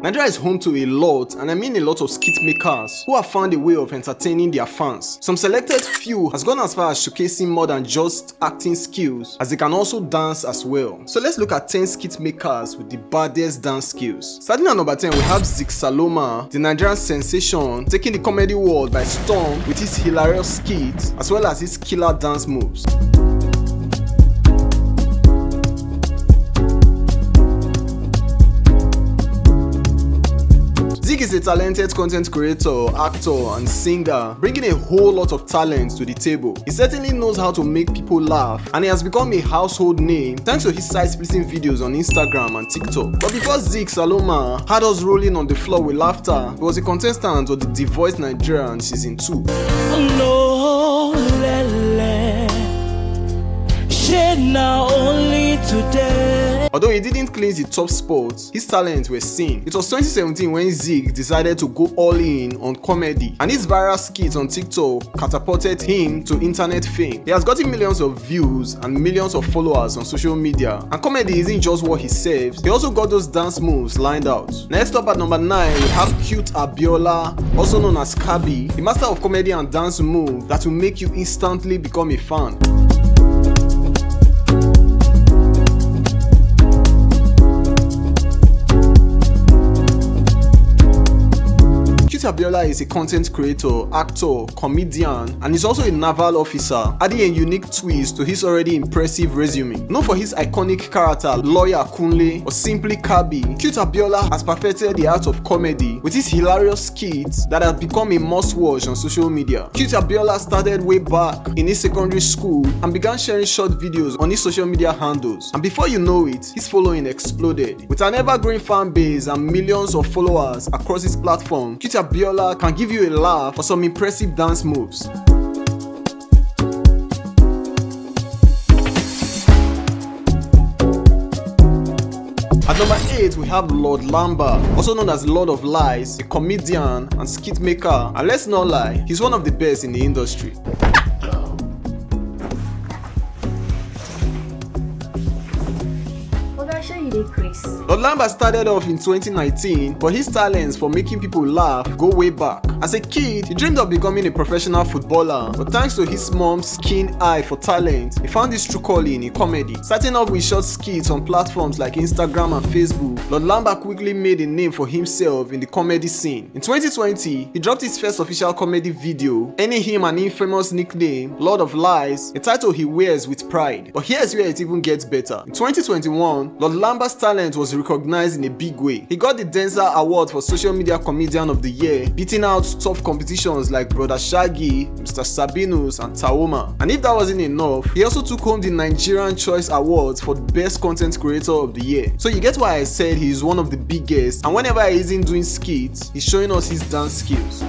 Nigeria is home to a lot, and I mean a lot of skit makers who have found a way of entertaining their fans. Some selected few has gone as far as showcasing more than just acting skills, as they can also dance as well. So let's look at 10 skit makers with the baddest dance skills. Starting at number 10, we have Zeke Saloma, the Nigerian sensation, taking the comedy world by storm with his hilarious skits as well as his killer dance moves. Zeke is a talented content creator, actor, and singer, bringing a whole lot of talent to the table. He certainly knows how to make people laugh, and he has become a household name thanks to his side-splitting videos on Instagram and TikTok. But before Zeke Saloma had us rolling on the floor with laughter, he was a contestant of The Voice Nigerian Season 2. No, now only today. Although he didn't clinch the top spot, his talents were seen. It was 2017 when Zeke decided to go all in on comedy, and his viral skits on TikTok catapulted him to internet fame. He has gotten millions of views and millions of followers on social media, and comedy isn't just what he serves, he also got those dance moves lined out. Next up at number 9, we have cute Abola, also known as Shaggy, the master of comedy and dance moves that will make you instantly become a fan. Abola is a content creator, actor, comedian, and is also a naval officer, adding a unique twist to his already impressive resume. Known for his iconic character Lawyer Kunle or simply Kabi, Cute Abola has perfected the art of comedy with his hilarious skits that have become a must-watch on social media. Cute Abola started way back in his secondary school and began sharing short videos on his social media handles, and before you know it, his following exploded. With an ever-growing fan base and millions of followers across his platform, Cute Abola can give you a laugh or some impressive dance moves. At number 8, we have Lord Lamba, also known as Lord of Lies, a comedian and skit maker, and let's not lie, he's one of the best in the industry. Lord Lamba started off in 2019, but his talents for making people laugh go way back. As a kid, he dreamed of becoming a professional footballer, but thanks to his mom's keen eye for talent, he found his true calling in comedy. Starting off with short skits on platforms like Instagram and Facebook, Lord Lamba quickly made a name for himself in the comedy scene. In 2020, he dropped his first official comedy video, earning him an infamous nickname, Lord of Lies, a title he wears with pride. But here's where it even gets better. In 2021, Lord Lamba's talent was recognized in a big way. He got the Denzel Award for Social Media Comedian of the Year, beating out tough competitions like Broda Shaggi, Mr. Sabinus, and Taoma. And if that wasn't enough, he also took home the Nigerian Choice Awards for Best Content Creator of the Year. So you get why I said he is one of the biggest, and whenever he isn't doing skits, he's showing us his dance skills.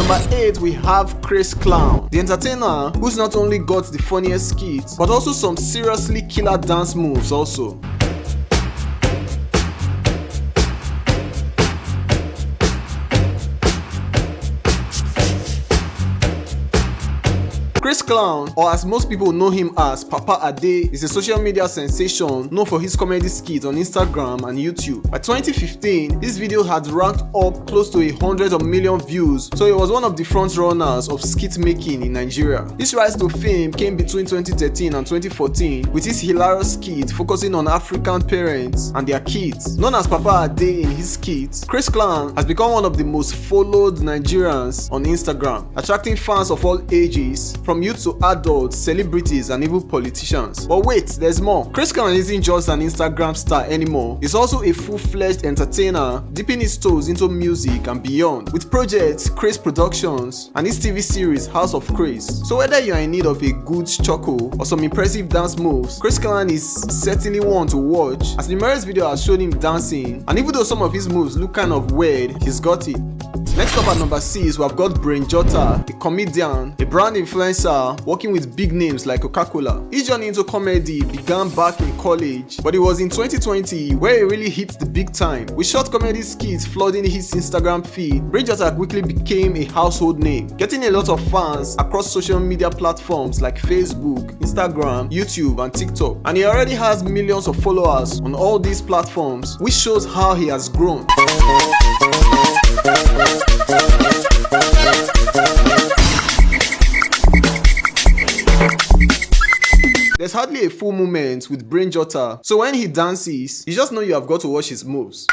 Number 8, we have Craze Clown, the entertainer who's not only got the funniest skits, but also some seriously killer dance moves also. Craze Clown, or as most people know him as Papa Ade, is a social media sensation known for his comedy skits on Instagram and YouTube. By 2015, this video had ranked up close to 100 million views, so he was one of the front runners of skit making in Nigeria. This rise to fame came between 2013 and 2014 with his hilarious skit focusing on African parents and their kids. Known as Papa Ade in his skits, Craze Clown has become one of the most followed Nigerians on Instagram, attracting fans of all ages, from youth to adults, celebrities, and even politicians. But wait, there's more. Craze Clown isn't just an Instagram star anymore. He's also a full-fledged entertainer, dipping his toes into music and beyond, with projects Craze Productions and his TV series House of Craze. So whether you are in need of a good chuckle or some impressive dance moves, Craze Clown is certainly one to watch, as the numerous video has shown him dancing, and even though some of his moves look kind of weird, he's got it. Next up at number 6, we have got Jotter, a comedian, a brand influencer working with big names like Coca-Cola. His journey into comedy began back in college, but it was in 2020 where he really hit the big time. With short comedy skits flooding his Instagram feed, Jotter quickly became a household name, getting a lot of fans across social media platforms like Facebook, Instagram, YouTube, and TikTok. And he already has millions of followers on all these platforms, which shows how he has grown. There's hardly a full moment with Jotter, so when he dances, you just know you have got to watch his moves.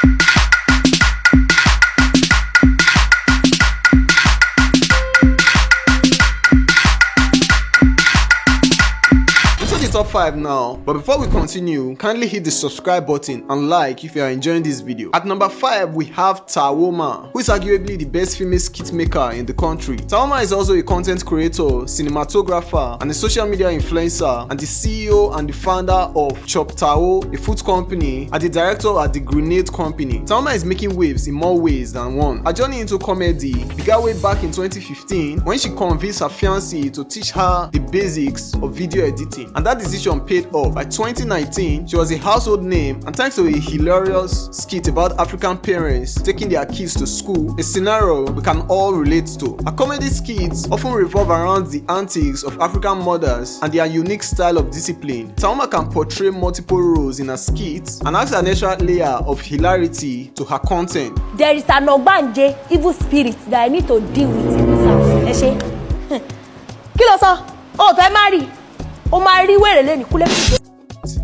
Top 5 now, but before we continue, kindly hit the subscribe button and like if you are enjoying this video. At number 5, we have Saloma, who is arguably the best female skit maker in the country. Saloma is also a content creator, cinematographer, and a social media influencer, and the CEO and the founder of Chop Tao, a food company, and the director at the Grenade Company. Saloma is making waves in more ways than one. Her journey into comedy began way back in 2015 when she convinced her fiancé to teach her the basics of video editing, and that decision paid off. By 2019, she was a household name, and thanks to a hilarious skit about African parents taking their kids to school, a scenario we can all relate to. Her comedy skits often revolve around the antics of African mothers and their unique style of discipline. Saloma can portray multiple roles in her skits and adds an extra layer of hilarity to her content. There is an ogbanje evil spirit that I need to deal with in this house. Kí ló sọ? Oh, fẹ́ marry.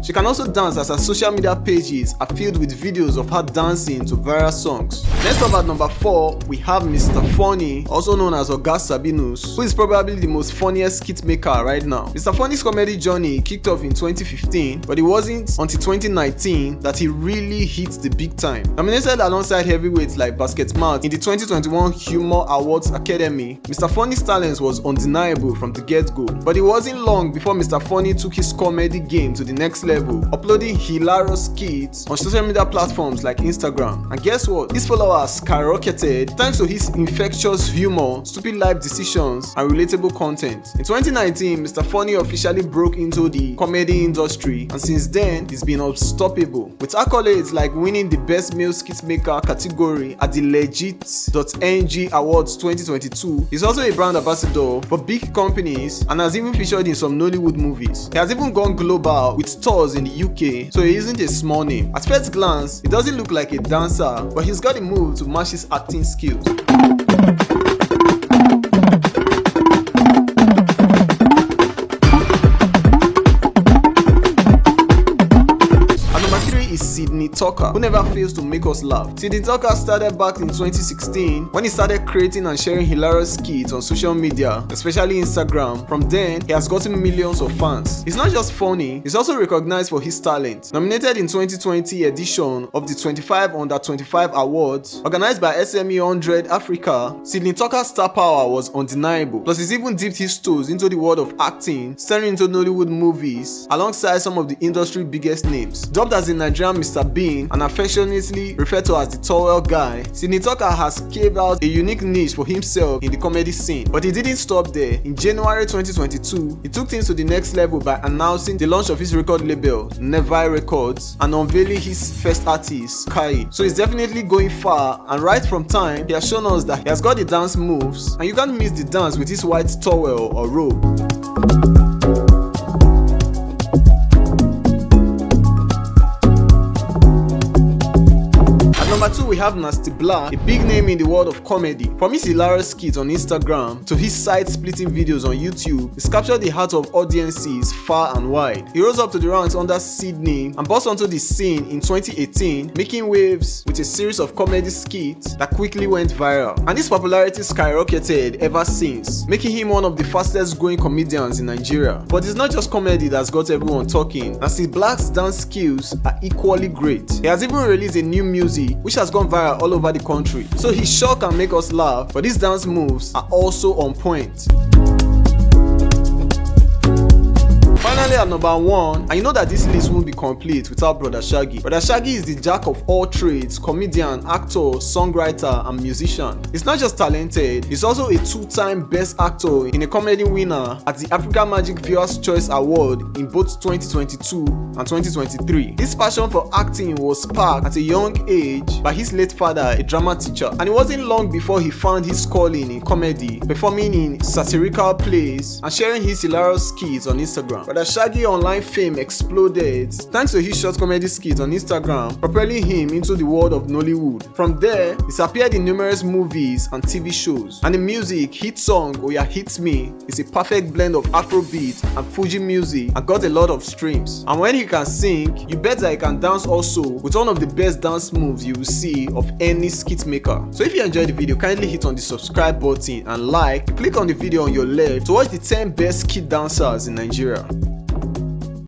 She can also dance, as her social media pages are filled with videos of her dancing to various songs. Next up at number 4, we have Mr. Funny, also known as Oga Sabinus, who is probably the most funniest skit maker right now. Mr. Funny's comedy journey kicked off in 2015, but it wasn't until 2019 that he really hit the big time. Nominated alongside heavyweights like Basket Mouth in the 2021 Humor Awards Academy, Mr. Funny's talents was undeniable from the get-go. But it wasn't long before Mr. Funny took his comedy game to the next level, uploading hilarious skits on social media platforms like Instagram. And guess what? His followers skyrocketed thanks to his infectious humor, stupid life decisions, and relatable content. In 2019, Mr. Funny officially broke into the comedy industry, and since then, he's been unstoppable, with accolades like winning the Best Male Skit Maker category at the Legit.ng Awards 2022. He's also a brand ambassador for big companies and has even featured in some Nollywood movies. He has even gone global with tours in the UK, so he isn't a small name. At first glance, he doesn't look like a dancer, but he's got the move to match his acting skills. Tuer, who never fails to make us laugh. Tuer started back in 2016 when he started creating and sharing hilarious skits on social media, especially Instagram. From then, he has gotten millions of fans. He's not just funny, he's also recognized for his talent. Nominated in 2020 edition of the 25 Under 25 Awards, organized by SME 100 Africa, Tuer's star power was undeniable. Plus, he's even dipped his toes into the world of acting, starring into Nollywood movies alongside some of the industry biggest names. Dubbed as the Nigerian Mr. Bean and affectionately referred to as the Tuer guy, Tuer has carved out a unique niche for himself in the comedy scene. But he didn't stop there. In January 2022, he took things to the next level by announcing the launch of his record label, Neville Records, and unveiling his first artist, Kai. So he's definitely going far, and right from time, he has shown us that he has got the dance moves, and you can't miss the dance with his white towel or robe. Number 2, we have Nasty Black, a big name in the world of comedy. From his hilarious skits on Instagram to his side-splitting videos on YouTube, he's captured the heart of audiences far and wide. He rose up to the ranks under Sydney and burst onto the scene in 2018, making waves with a series of comedy skits that quickly went viral. And his popularity skyrocketed ever since, making him one of the fastest growing comedians in Nigeria. But it's not just comedy that's got everyone talking. Nasty Black's dance skills are equally great. He has even released a new music which has gone viral all over the country. So his show can make us laugh, but his dance moves are also on point. Finally, at number 1, and you know that this list won't be complete without Broda Shaggi. Broda Shaggi is the jack of all trades, comedian, actor, songwriter, and musician. He's not just talented, he's also a 2-time Best Actor in a Comedy winner at the African Magic Viewers' Choice Award in both 2022 and 2023. His passion for acting was sparked at a young age by his late father, a drama teacher, and it wasn't long before he found his calling in comedy, performing in satirical plays and sharing his hilarious skits on Instagram. Broda Shaggi online fame exploded thanks to his short comedy skits on Instagram, propelling him into the world of Nollywood. From there, he's appeared in numerous movies and TV shows, and the music hit song Oya Hit Me is a perfect blend of Afrobeat and Fuji music and got a lot of streams. And when he can sing, you bet that he can dance also, with one of the best dance moves you will see of any skit maker. So if you enjoyed the video, kindly hit on the subscribe button and click on the video on your left to watch the 10 best skit dancers in Nigeria.